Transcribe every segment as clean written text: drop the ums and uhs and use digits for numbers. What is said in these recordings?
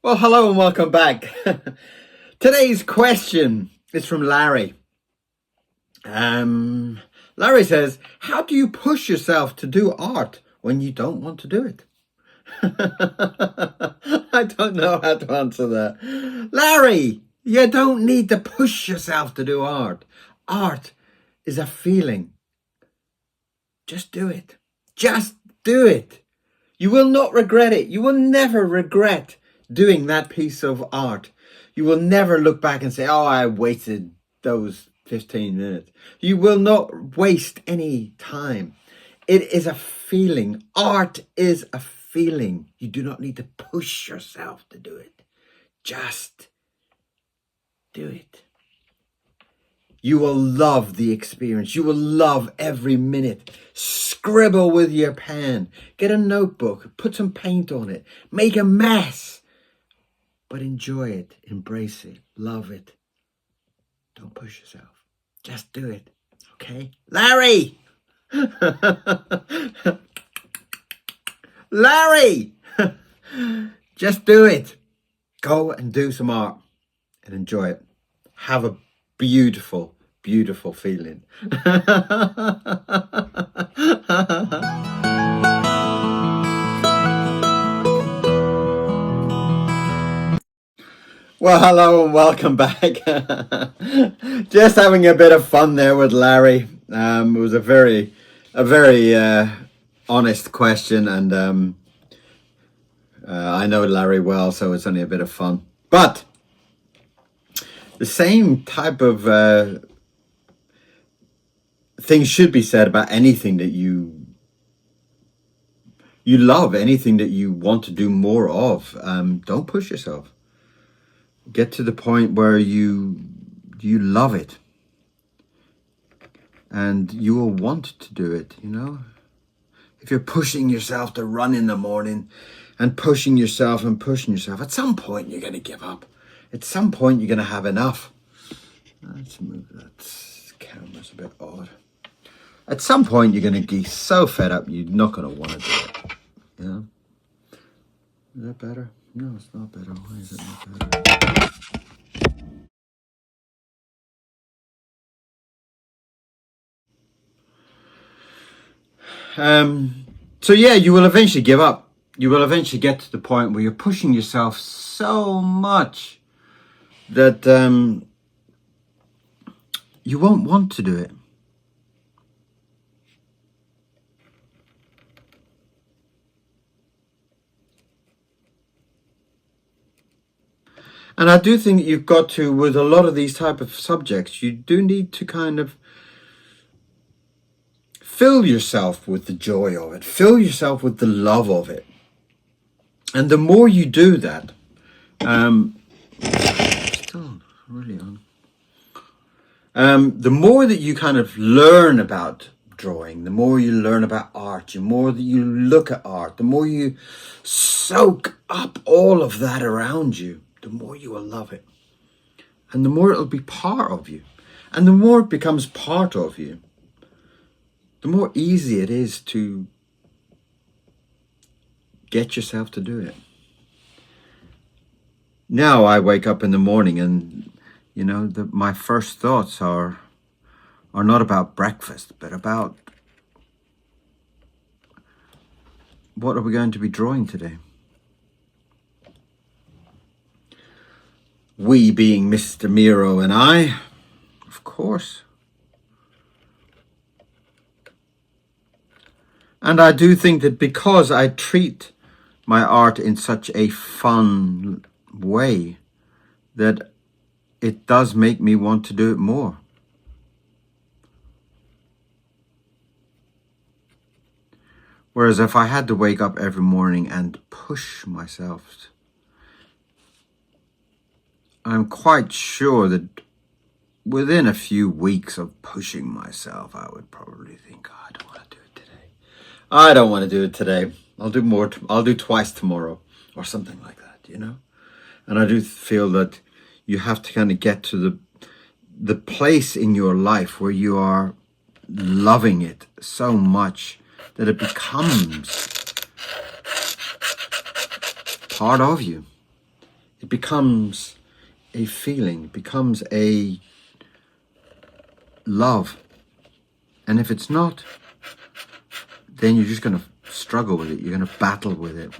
Well, hello and welcome back. Today's question is from Larry. Larry says, how do you push yourself to do art when you don't want to do it? I don't know how to answer that. Larry, you don't need to push yourself to do art. Art is a feeling. Just do it. Just do it. You will not regret it. You will never regret doing that piece of art. You will never look back and say, oh, I wasted those 15 minutes. You will not waste any time. It is a feeling. Art is a feeling. You do not need to push yourself to do it. Just do it. You will love the experience. You will love every minute. Scribble with your pen. Get a notebook. Put some paint on it. Make a mess. But enjoy it. Embrace it. Love it. Don't push yourself. Just do it. Okay? Larry! Larry! Just do it. Go and do some art and enjoy it. Have a beautiful, beautiful feeling. Well, hello and welcome back. Just having a bit of fun there with Larry. It was a very honest question, and I know Larry well, so it's only a bit of fun. But the same type of thing should be said about anything that you love, anything that you want to do more of. Don't push yourself. Get to the point where you love it, and you will want to do it. You know, if you're pushing yourself to run in the morning and pushing yourself, at some point you're going to give up. At some point you're going to have enough. Let's move that camera's a bit odd. At some point you're going to be so fed up you're not going to want to do it. You know? Is that better? No, it's not better. Why is it not better? So yeah, you will eventually give up. You will eventually get to the point where you're pushing yourself so much that you won't want to do it. And I do think you've got to, with a lot of these type of subjects, you do need to kind of fill yourself with the joy of it. Fill yourself with the love of it. And the more you do that, still really on. The more that you kind of learn about drawing, the more you learn about art, the more that you look at art, the more you soak up all of that around you, the more you will love it. And the more it'll be part of you. And the more it becomes part of you, the more easy it is to get yourself to do it. Now I wake up in the morning and, you know, my first thoughts are not about breakfast, but about what are we going to be drawing today? We being Mr. Miro and I, of course. And I do think that because I treat my art in such a fun way, that it does make me want to do it more. Whereas if I had to wake up every morning and push myself, I'm quite sure that within a few weeks of pushing myself, I would probably think, oh, I don't want to do it today. I don't want to do it today. I'll do more. I'll do twice tomorrow or something like that, you know? And I do feel that you have to kind of get to the place in your life where you are loving it so much that it becomes part of you. it becomes a feeling, it becomes a love. And if it's not, then you're just going to struggle with it. You're going to battle with it.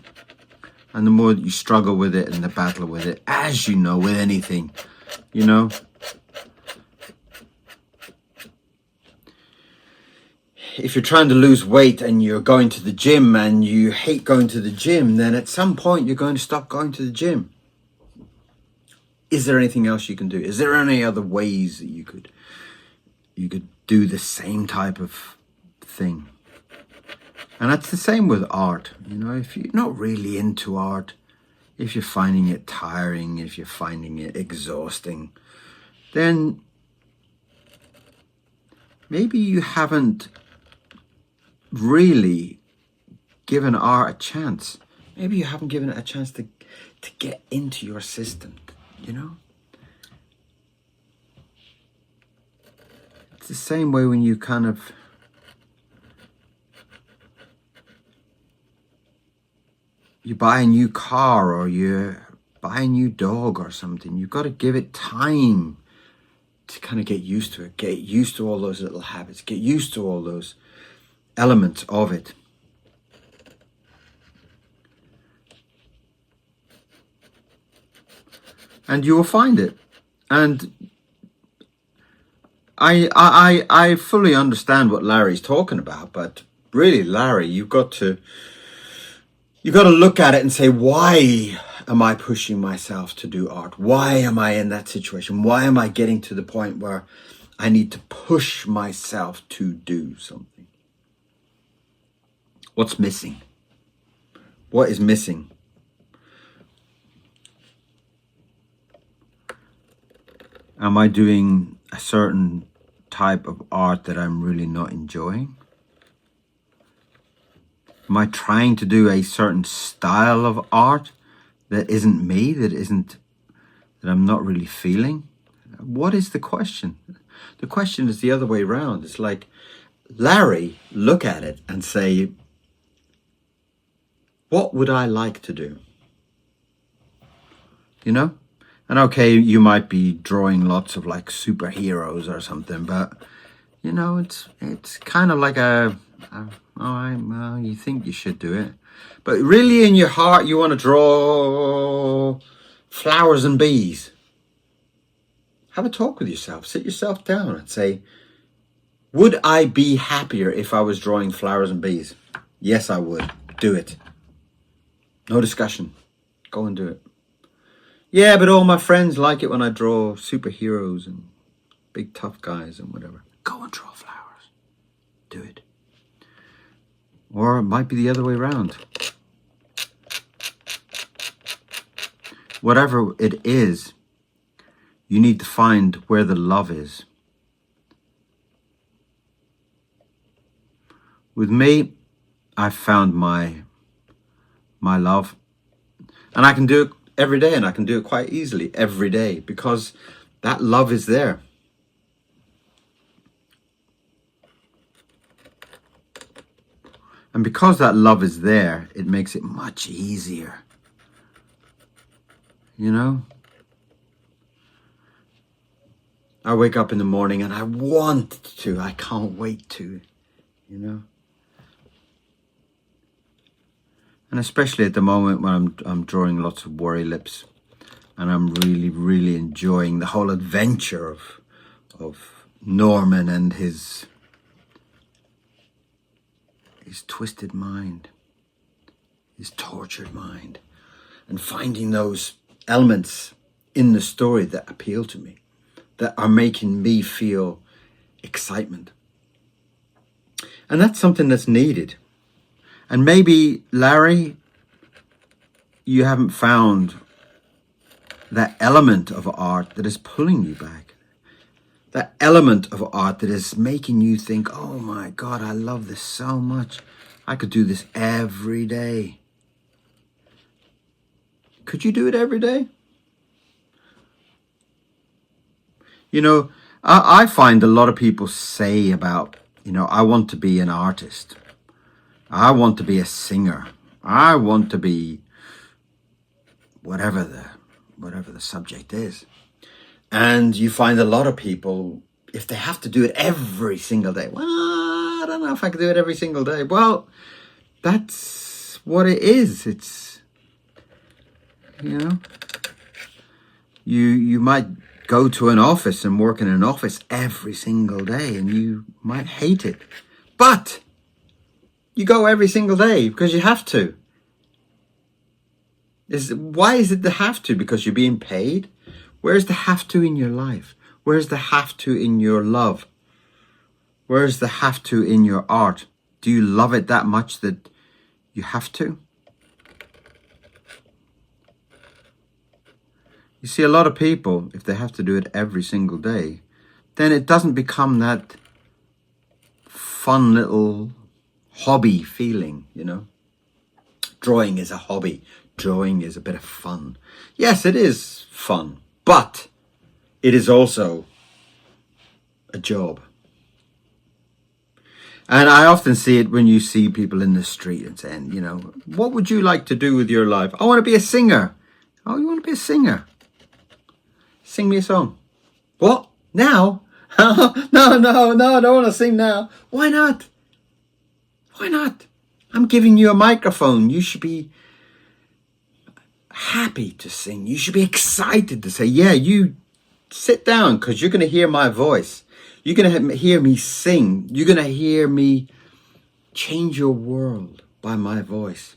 And the more that you struggle with it and the battle with it, as you know, with anything, you know, if you're trying to lose weight and you're going to the gym and you hate going to the gym, then at some point you're going to stop going to the gym. Is there anything else you can do? Is there any other ways that you could do the same type of thing? And that's the same with art. You know, if you're not really into art, if you're finding it tiring, if you're finding it exhausting, then maybe you haven't really given art a chance. Maybe you haven't given it a chance to get into your system, you know? It's the same way when you kind of you buy a new car or you buy a new dog or something. You've got to give it time to kind of get used to it, get used to all those little habits, get used to all those elements of it. And you will find it. And I fully understand what Larry's talking about, but really, Larry, you've got to look at it and say, why am I pushing myself to do art? Why am I in that situation? Why am I getting to the point where I need to push myself to do something? What's missing? What is missing? Am I doing a certain type of art that I'm really not enjoying? Am I trying to do a certain style of art that isn't me, that I'm not really feeling? What is the question? The question is the other way around. It's like, Larry, look at it and say, what would I like to do? You know? And okay, you might be drawing lots of like superheroes or something, but you know, it's kind of like well, you think you should do it, but really in your heart you want to draw flowers and bees. Have a talk with yourself. Sit yourself down and say, would I be happier if I was drawing flowers and bees? Yes, I would. Do it. No discussion. Go and do it. Yeah, but all my friends like it when I draw superheroes and big tough guys and whatever. Go and draw flowers. Do it. Or it might be the other way around. Whatever it is, you need to find where the love is. With me, I've found my love. And I can do it every day, and I can do it quite easily every day because that love is there. And because that love is there, it makes it much easier. You know? I wake up in the morning and I want to. I can't wait to, you know? And especially at the moment when I'm drawing lots of worry lips, and I'm really, really enjoying the whole adventure of Norman and his twisted mind, his tortured mind, and finding those elements in the story that appeal to me, that are making me feel excitement. And that's something that's needed. And maybe, Larry, you haven't found that element of art that is pulling you back. That element of art that is making you think, oh my God, I love this so much. I could do this every day. Could you do it every day? You know, I find a lot of people say about, you know, I want to be an artist. I want to be a singer. I want to be whatever whatever the subject is. And you find a lot of people, if they have to do it every single day, well, I don't know if I can do it every single day. Well, that's what it is. It's, you know, you might go to an office and work in an office every single day and you might hate it. But you go every single day because you have to. Why is it the have to? Because you're being paid? Where's the have to in your life? Where's the have to in your love? Where's the have to in your art? Do you love it that much that you have to? You see, a lot of people, if they have to do it every single day, then it doesn't become that fun little hobby feeling, you know. Drawing is a hobby. Drawing is a bit of fun. Yes, it is fun, but it is also a job. And I often see it when you see people in the street and saying, you know, what would you like to do with your life? I want to be a singer. Oh, you want to be a singer? Sing me a song. What? Now? No, I don't want to sing now. Why not? Why not? I'm giving you a microphone. You should be happy to sing. You should be excited to say, yeah, you sit down because you're going to hear my voice. You're going to hear me sing. You're going to hear me change your world by my voice.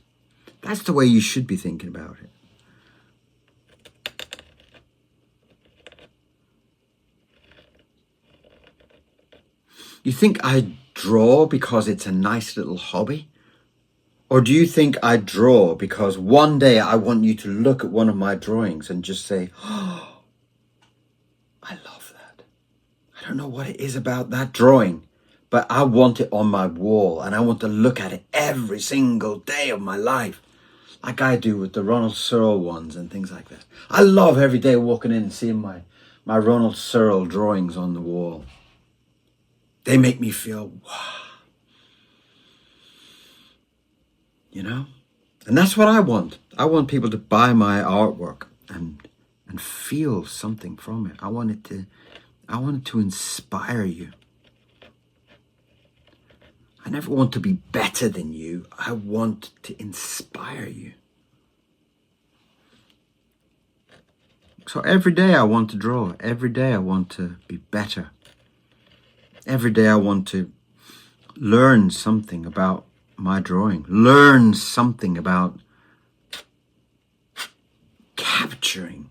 That's the way you should be thinking about it. You think I draw because it's a nice little hobby? Or do you think I draw because one day I want you to look at one of my drawings and just say, oh, I love that. I don't know what it is about that drawing, but I want it on my wall and I want to look at it every single day of my life, like I do with the Ronald Searle ones and things like that. I love every day walking in and seeing my Ronald Searle drawings on the wall. They make me feel, wow. You know? And that's what I want. I want people to buy my artwork and feel something from it. I want it to inspire you. I never want to be better than you. I want to inspire you. So every day I want to draw. Every day I want to be better. Every day I want to learn something about my drawing. Learn something about capturing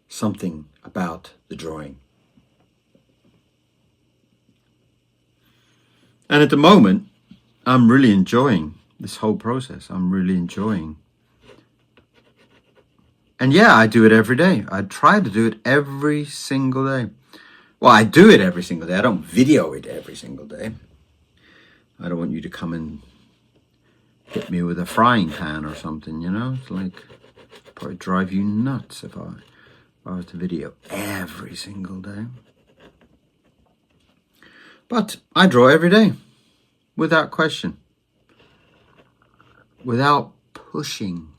something about the drawing. And at the moment, I'm really enjoying this whole process. I'm really enjoying. And yeah, I do it every day. I try to do it every single day. Well, I do it every single day. I don't video it every single day. I don't want you to come and hit me with a frying pan or something, you know? It's like, probably drive you nuts if I was to video every single day. But I draw every day, without question. Without pushing,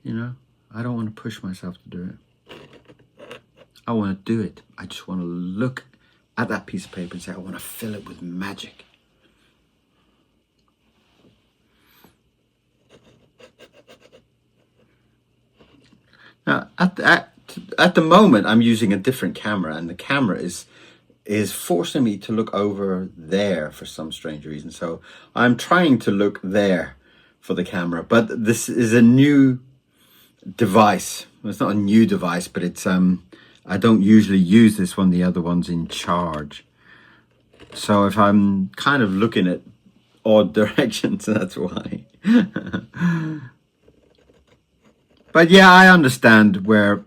you know? I don't want to push myself to do it. I want to do it. I just want to look at that piece of paper and say, I want to fill it with magic. Now, at the moment, I'm using a different camera, and the camera is forcing me to look over there for some strange reason. So I'm trying to look there for the camera, but this is a new device. Well, it's not a new device, but it's I don't usually use this one. The other one's in charge. So if I'm kind of looking at odd directions, that's why. But yeah, I understand where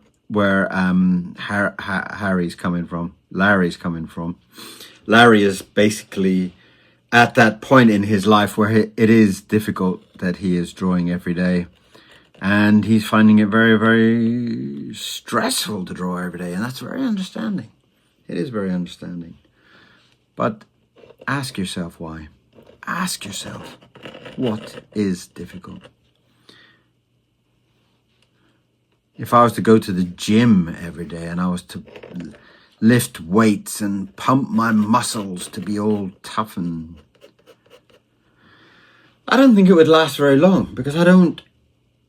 Harry's coming from. Larry's coming from. Larry is basically at that point in his life where it is difficult that he is drawing every day. And he's finding it very, very stressful to draw every day. And that's very understanding. It is very understanding. But ask yourself why. Ask yourself, what is difficult? If I was to go to the gym every day and I was to lift weights and pump my muscles to be all tough, and I don't think it would last very long, because I don't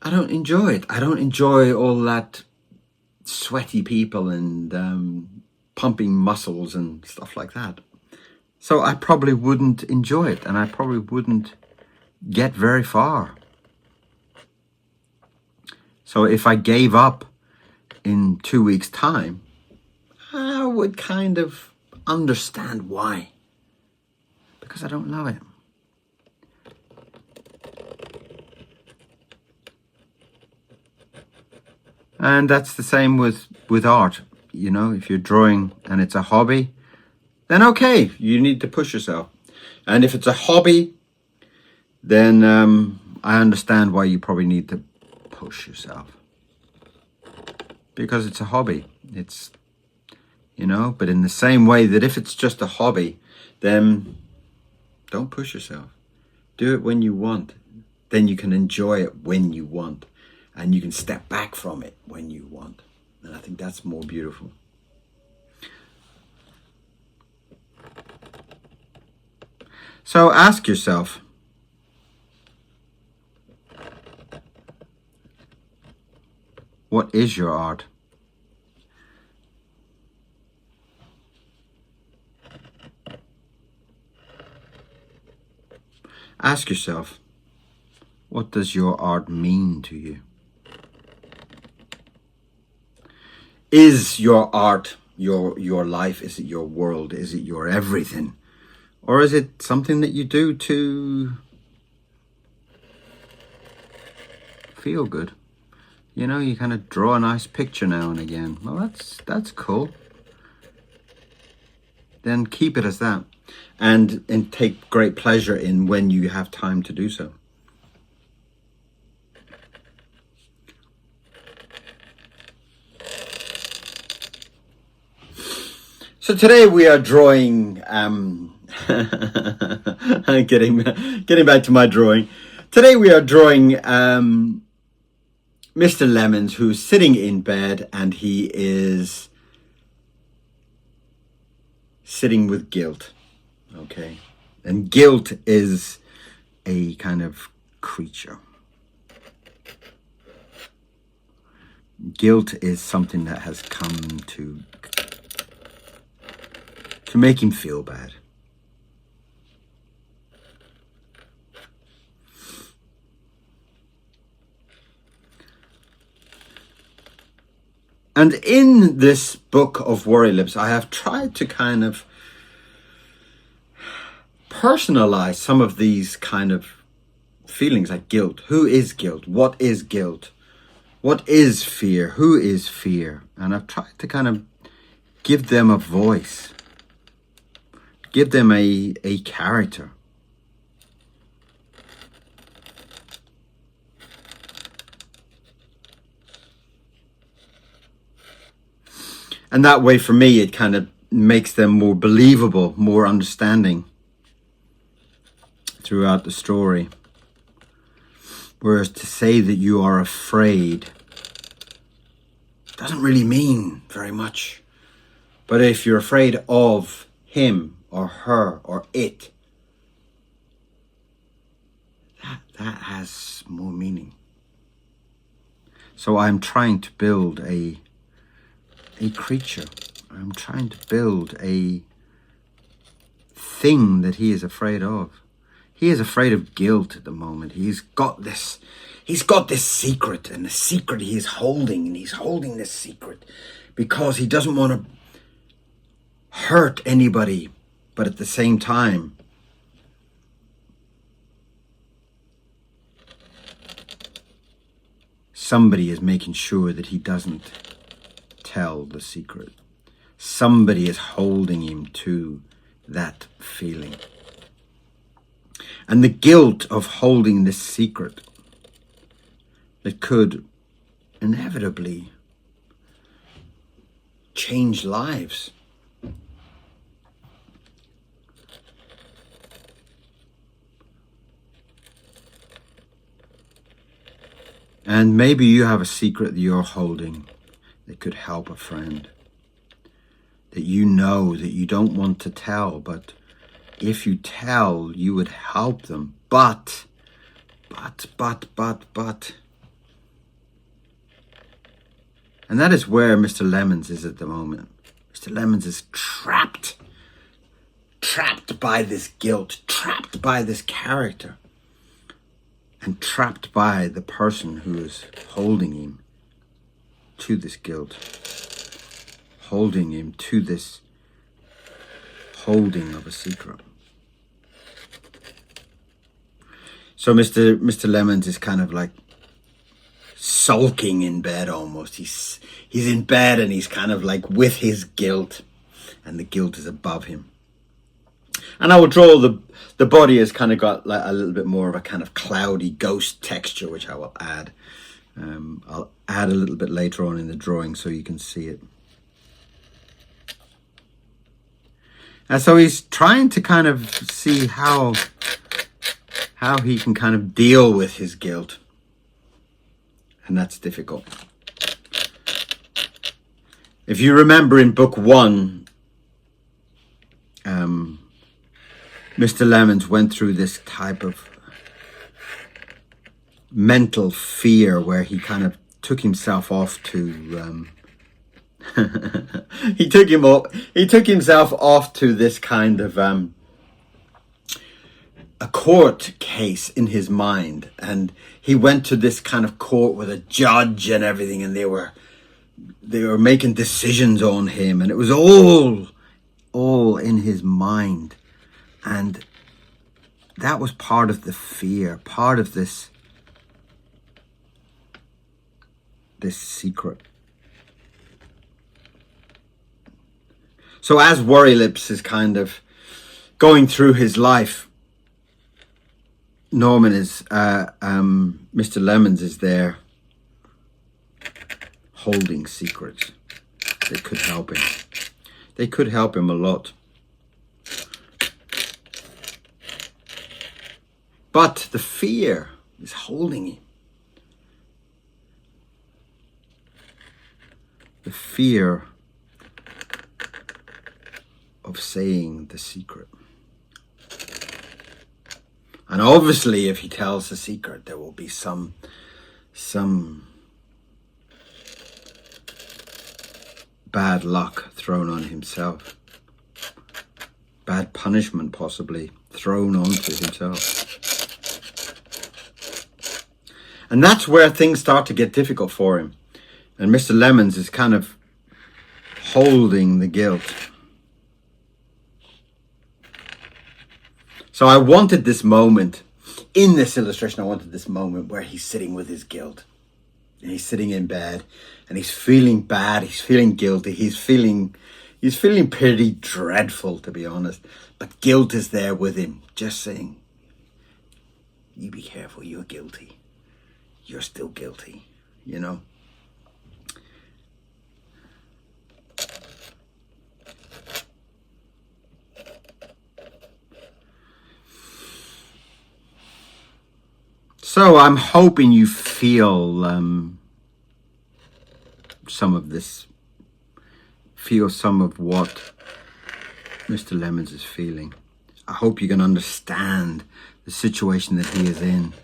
enjoy it. I don't enjoy all that sweaty people and pumping muscles and stuff like that. So I probably wouldn't enjoy it, and I probably wouldn't get very far. So if I gave up in 2 weeks' time, I would kind of understand why. Because I don't love it. And that's the same with art. You know, if you're drawing and it's a hobby, then okay, you need to push yourself. And if it's a hobby, then I understand why you probably need to push yourself. Because it's a hobby. It's, you know, but in the same way that if it's just a hobby, then don't push yourself. Do it when you want. Then you can enjoy it when you want. And you can step back from it when you want. And I think that's more beautiful. So ask yourself, what is your art? Ask yourself, what does your art mean to you? Is your art your life? Is it your world? Is it your everything? Or is it something that you do to feel good? You know, you kind of draw a nice picture now and again. Well, that's cool. Then keep it as that, and take great pleasure in when you have time to do so. So today we are drawing, getting back to my drawing. Today we are drawing Mr. Lemons, who's sitting in bed, and he is sitting with guilt, okay? And guilt is a kind of creature. Guilt is something that has come to make him feel bad. And in this book of Worry Lips, I have tried to kind of personalize some of these kind of feelings, like guilt. Who is guilt? What is guilt? What is fear? Who is fear? And I've tried to kind of give them a voice. Give them a character. And that way, for me, it kind of makes them more believable, more understanding throughout the story. Whereas to say that you are afraid doesn't really mean very much. But if you're afraid of him or her or it, that has more meaning. So I'm trying to build a creature. I'm trying to build a thing that he is afraid of. He is afraid of guilt at the moment. He's got this secret, and the secret he is holding, and he's holding this secret because he doesn't want to hurt anybody, but at the same time, somebody is making sure that he doesn't tell the secret. Somebody is holding him to that feeling. And the guilt of holding this secret that could inevitably change lives. And maybe you have a secret that you're holding that could help a friend, that you know that you don't want to tell, but if you tell, you would help them. But. And that is where Mr. Lemons is at the moment. Mr. Lemons is trapped by this guilt, trapped by this character, and trapped by the person who is holding him to this guilt, holding him to this holding of a secret. So Mr. Lemons is kind of like sulking in bed almost. He's in bed and he's kind of like with his guilt, and the guilt is above him. And I will draw the body has kind of got like a little bit more of a kind of cloudy ghost texture, which I will add. I'll add a little bit later on in the drawing so you can see it. And so he's trying to kind of see how he can kind of deal with his guilt. And that's difficult. If you remember in book 1, Mr. Lemons went through this type of mental fear where he kind of took himself off to he took himself off to this kind of a court case in his mind, and he went to this kind of court with a judge and everything, and they were making decisions on him, and it was all in his mind. And that was part of the fear, part of this secret. So as Worry Lips is kind of going through his life, Norman is, Mr. Lemons is there holding secrets that could help him. They could help him a lot. But the fear is holding him. The fear of saying the secret. And obviously, if he tells the secret, there will be some bad luck thrown on himself. Bad punishment possibly thrown onto himself. And that's where things start to get difficult for him. And Mr. Lemons is kind of holding the guilt. So I wanted this moment, in this illustration, I wanted this moment where he's sitting with his guilt. And he's sitting in bed and he's feeling bad, he's feeling guilty, he's feeling pretty dreadful, to be honest. But guilt is there with him, just saying, you be careful, you're guilty. You're still guilty, you know. So I'm hoping you feel some of this, feel some of what Mr. Lemons is feeling. I hope you can understand the situation that he is in.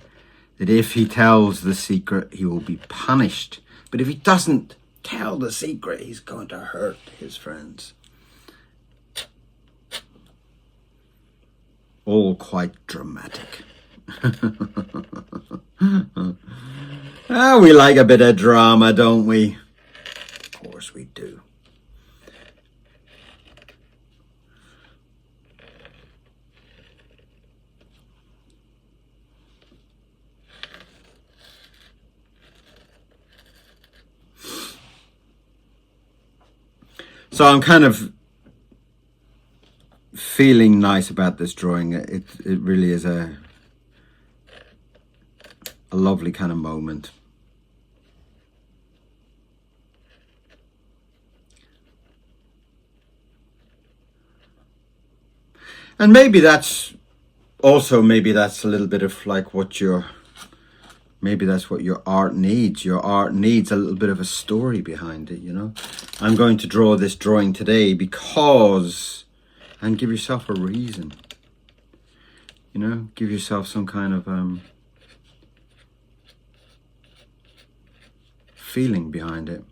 That if he tells the secret, he will be punished. But if he doesn't tell the secret, he's going to hurt his friends. All quite dramatic. We like a bit of drama, don't we? Of course we do. So I'm kind of feeling nice about this drawing. It really is a lovely kind of moment. And maybe that's a little bit of like what you're Maybe that's what your art needs. Your art needs a little bit of a story behind it, you know. I'm going to draw this drawing today because, and give yourself a reason, you know, give yourself some kind of feeling behind it.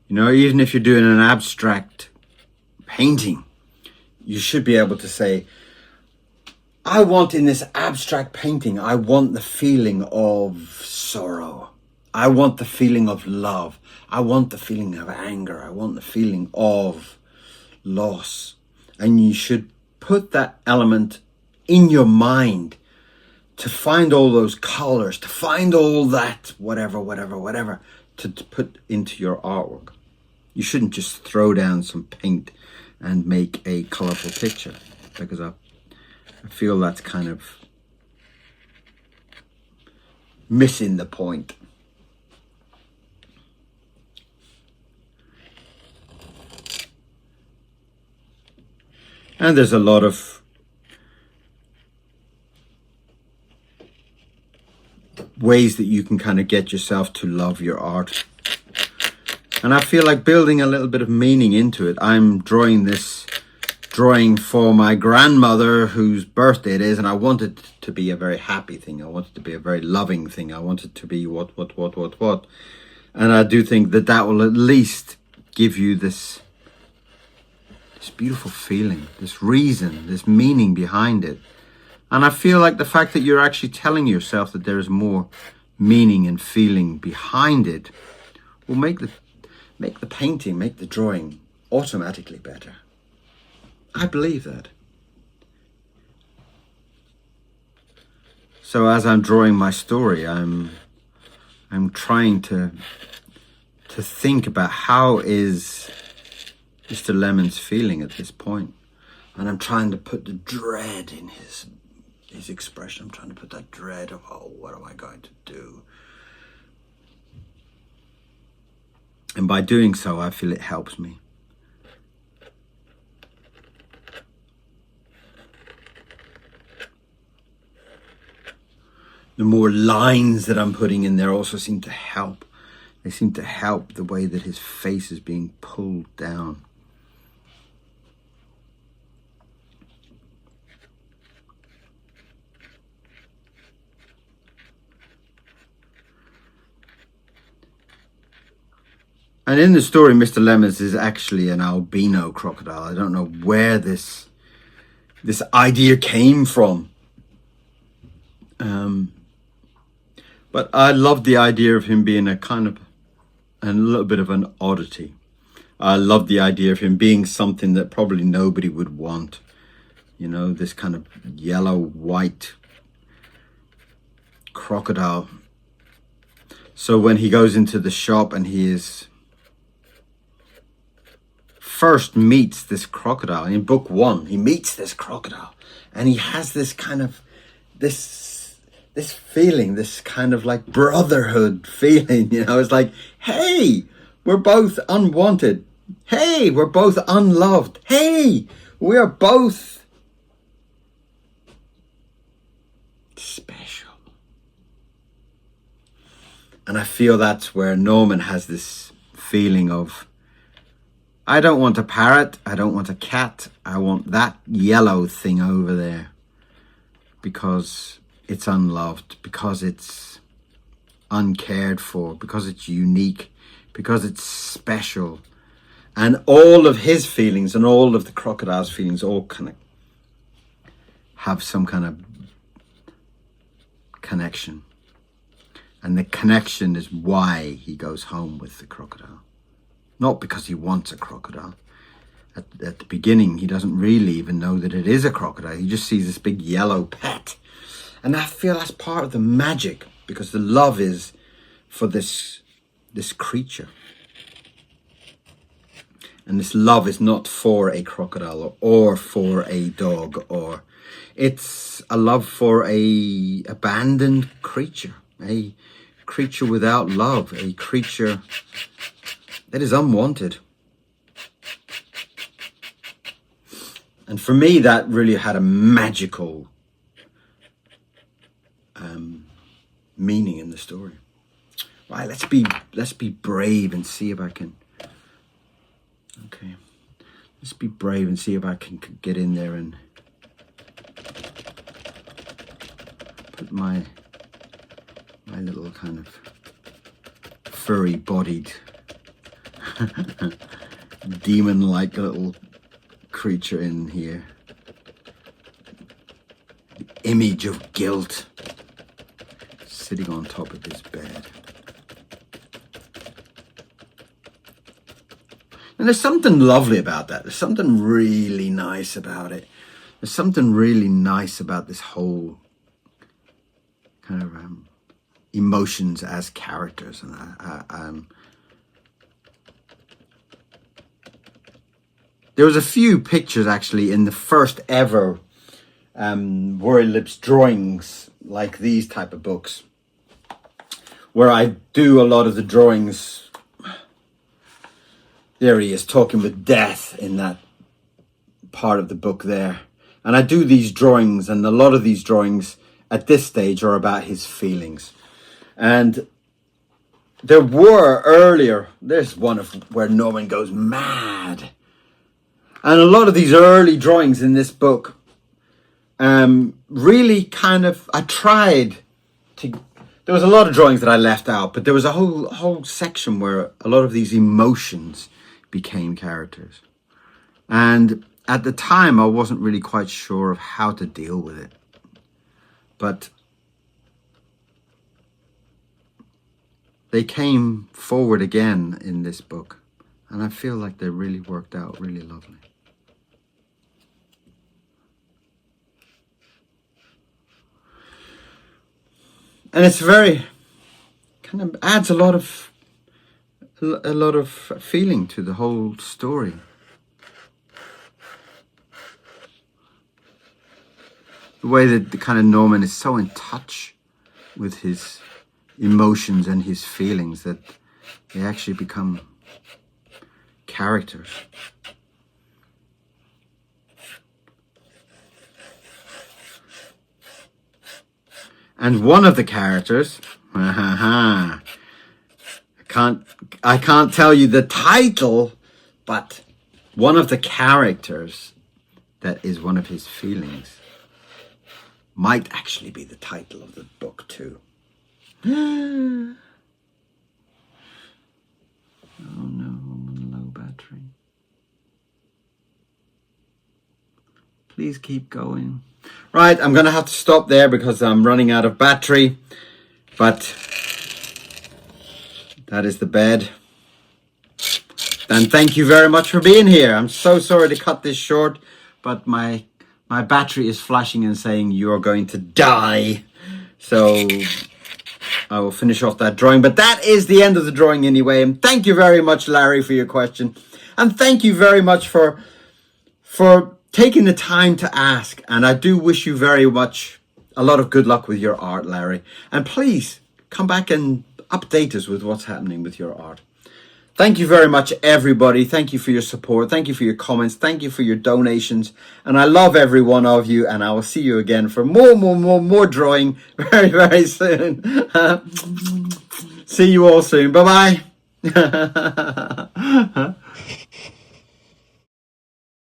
You know, even if you're doing an abstract painting, you should be able to say, I want in this abstract painting, I want the feeling of sorrow. I want the feeling of love. I want the feeling of anger. I want the feeling of loss. And you should put that element in your mind to find all those colors, to find all that whatever, to put into your artwork. You shouldn't just throw down some paint and make a colorful picture, because I feel that's kind of missing the point. And there's a lot of ways that you can kind of get yourself to love your art. And I feel like building a little bit of meaning into it. I'm drawing this drawing for my grandmother whose birthday it is, and I want it to be a very happy thing. I want it to be a very loving thing. I want it to be what. And I do think that that will at least give you this beautiful feeling, this reason, this meaning behind it. And I feel like the fact that you're actually telling yourself that there is more meaning and feeling behind it will make the painting, make the drawing automatically better. I believe that. So as I'm drawing my story, I'm trying to think about how is Mr. Lemon's feeling at this point. And I'm trying to put the dread in his expression. I'm trying to put that dread of, oh, what am I going to do? And by doing so, I feel it helps me. The more lines that I'm putting in there also seem to help. They seem to help the way that his face is being pulled down. And in the story, Mr. Lemons is actually an albino crocodile. I don't know where this idea came from. But I love the idea of him being a little bit of an oddity. I love the idea of him being something that probably nobody would want. You know, this kind of yellow-white crocodile. So when he goes into the shop and he first meets this crocodile, in book 1, he meets this crocodile and he has this kind of, this feeling, this kind of like brotherhood feeling, you know. It's like, hey, we're both unwanted. Hey, we're both unloved. Hey, we are both special. And I feel that's where Norman has this feeling of, I don't want a parrot, I don't want a cat, I want that yellow thing over there, because it's unloved, because it's uncared for, because it's unique, because it's special. And all of his feelings and all of the crocodile's feelings all kind of have some kind of connection. And the connection is why he goes home with the crocodile. Not because he wants a crocodile. At the beginning, he doesn't really even know that it is a crocodile. He just sees this big yellow pet. And I feel that's part of the magic, because the love is for this creature. And this love is not for a crocodile or for a dog, or it's a love for a abandoned creature, a creature without love, a creature that is unwanted. And for me, that really had a magical meaning in the story. Right, let's be brave and see if I can. Okay, let's be brave and see if I can get in there and put my little kind of furry bodied demon like little creature in here. The image of guilt sitting on top of this bed. And there's something lovely about that. There's something really nice about it. There's something really nice about this whole kind of emotions as characters. And there was a few pictures actually in the first ever Word Lips drawings, like these type of books, where I do a lot of the drawings. There he is talking with death in that part of the book there. And I do these drawings, and a lot of these drawings at this stage are about his feelings. And there were earlier, there's one of where Norman goes mad. And a lot of these early drawings in this book really kind of, I tried to, there was a lot of drawings that I left out, but there was a whole section where a lot of these emotions became characters. And at the time, I wasn't really quite sure of how to deal with it. But they came forward again in this book. And I feel like they really worked out really lovely. And it's very, kind of adds a lot of feeling to the whole story. The way that the kind of Norman is so in touch with his emotions and his feelings that they actually become characters. And one of the characters, I can't tell you the title, but one of the characters that is one of his feelings might actually be the title of the book too. Oh no, I'm on low battery. Please keep going. Right, I'm going to have to stop there because I'm running out of battery. But that is the bed. And thank you very much for being here. I'm so sorry to cut this short, but my battery is flashing and saying you're going to die. So I will finish off that drawing. But that is the end of the drawing anyway. And thank you very much, Larry, for your question. And thank you very much for taking the time to ask. And I do wish you very much a lot of good luck with your art, Larry. And please come back and update us with what's happening with your art. Thank you very much, everybody. Thank you for your support. Thank you for your comments. Thank you for your donations. And I love every one of you. And I will see you again for more drawing very, very soon. See you all soon. Bye-bye.